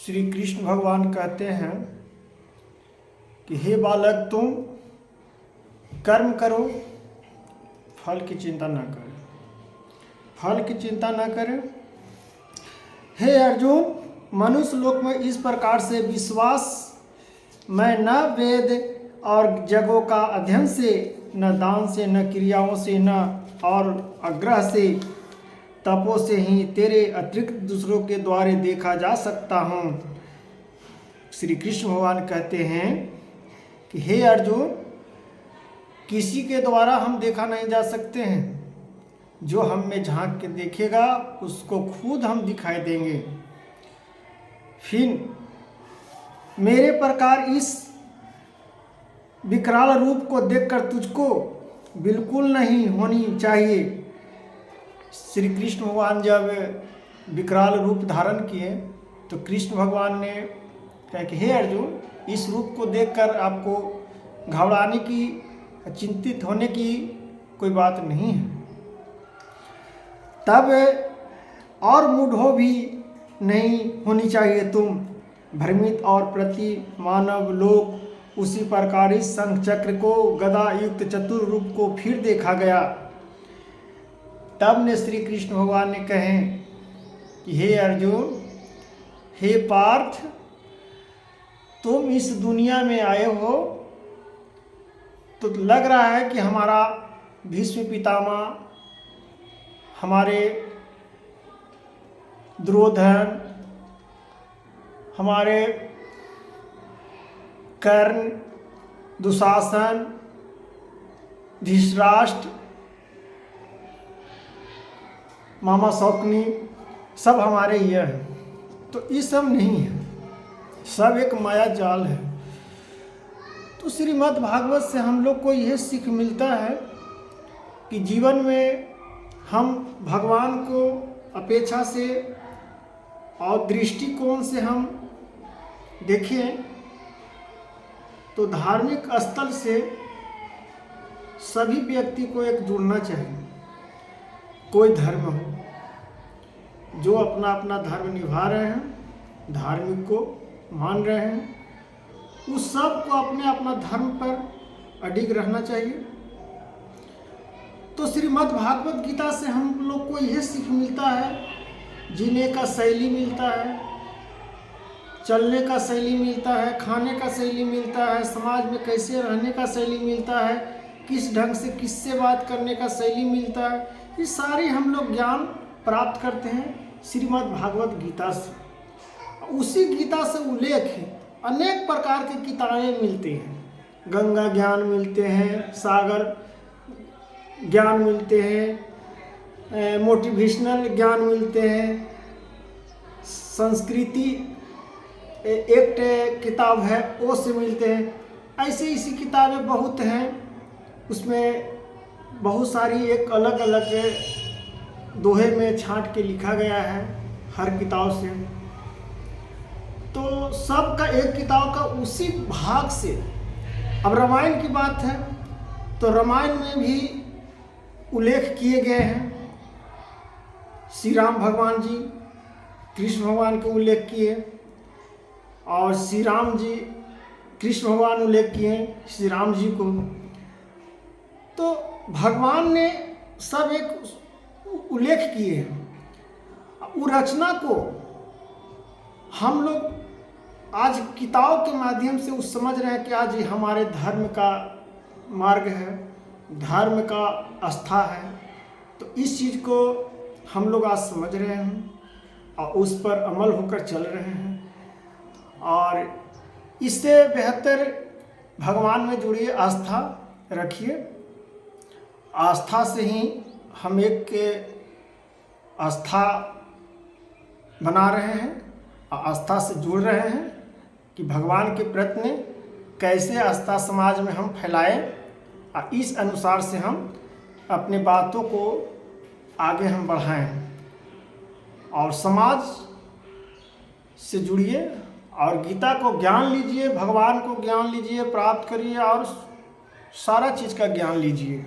श्री कृष्ण भगवान कहते हैं कि हे बालक, तुम कर्म करो, फल की चिंता न करो, फल की चिंता न करें। हे अर्जुन, मनुष्य लोक में इस प्रकार से विश्वास मैं न वेद और जगों का अध्ययन से, न दान से, न क्रियाओं से, न और आग्रह से, तपों से ही तेरे अतिरिक्त दूसरों के द्वारा देखा जा सकता हूँ। श्री कृष्ण भगवान कहते हैं कि हे अर्जुन, किसी के द्वारा हम देखा नहीं जा सकते हैं। जो हम में झांक के देखेगा उसको खुद हम दिखाई देंगे। फिर मेरे प्रकार इस विकराल रूप को देखकर तुझको बिल्कुल नहीं होनी चाहिए। श्री कृष्ण भगवान जब विकराल रूप धारण किए तो कृष्ण भगवान ने कहा कि हे अर्जुन, इस रूप को देखकर आपको घबराने की, चिंतित होने की कोई बात नहीं है। तब और मूढ़ो भी नहीं होनी चाहिए तुम, भ्रमित और प्रति मानव लोग उसी प्रकार इस शंख चक्र को गदा युक्त चतुर रूप को फिर देखा गया। तब ने श्री कृष्ण भगवान ने कहे कि हे अर्जुन, हे पार्थ, तुम इस दुनिया में आए हो तो लग रहा है कि हमारा भीष्म पितामह, हमारे दुर्योधन, हमारे कर्ण, दुशासन, धृतराष्ट्र, मामा शौकनी सब हमारे ये हैं। तो ये सब नहीं है, सब एक माया जाल है। तो श्रीमद् भागवत से हम लोग को यह सीख मिलता है कि जीवन में हम भगवान को अपेक्षा से और दृष्टिकोण से हम देखें तो धार्मिक स्थल से सभी व्यक्ति को एक जुड़ना चाहिए। कोई धर्म हो, जो अपना अपना धर्म निभा रहे हैं, धार्मिक को मान रहे हैं, उस सब को अपने अपना धर्म पर अडिग रहना चाहिए। तो श्रीमद् भागवत गीता से हम लोग को यह सीख मिलता है, जीने का शैली मिलता है, चलने का शैली मिलता है, खाने का शैली मिलता है, समाज में कैसे रहने का शैली मिलता है, किस ढंग से किससे बात करने का शैली मिलता है। ये सारे हम लोग ज्ञान प्राप्त करते हैं श्रीमद् भागवत गीता से। उसी गीता से उल्लेख है अनेक प्रकार की किताबें मिलती हैं। गंगा ज्ञान मिलते हैं, सागर ज्ञान मिलते हैं, मोटिवेशनल ज्ञान मिलते हैं, संस्कृति एक किताब है वो से मिलते हैं। ऐसे इसी किताबें बहुत हैं, उसमें बहुत सारी एक अलग अलग दोहे में छांट के लिखा गया है हर किताब से। तो सब का एक किताब का उसी भाग से। अब रामायण की बात है तो रामायण में भी उल्लेख किए गए हैं। श्री राम भगवान जी कृष्ण भगवान को उल्लेख किए और श्री राम जी कृष्ण भगवान उल्लेख किए श्री राम जी को। तो भगवान ने सब एक उल्लेख किए हैं। उस रचना को हम लोग आज किताब के माध्यम से उस समझ रहे हैं कि आज ये हमारे धर्म का मार्ग है, धर्म का आस्था है। तो इस चीज़ को हम लोग आज समझ रहे हैं और उस पर अमल होकर चल रहे हैं। और इससे बेहतर भगवान में जुड़िए, आस्था रखिए। आस्था से ही हम एक के आस्था बना रहे हैं और आस्था से जुड़ रहे हैं कि भगवान के प्रति कैसे आस्था समाज में हम फैलाएं और इस अनुसार से हम अपने बातों को आगे हम बढ़ाएं। और समाज से जुड़िए और गीता को ज्ञान लीजिए, भगवान को ज्ञान लीजिए, प्राप्त करिए और सारा चीज़ का ज्ञान लीजिए।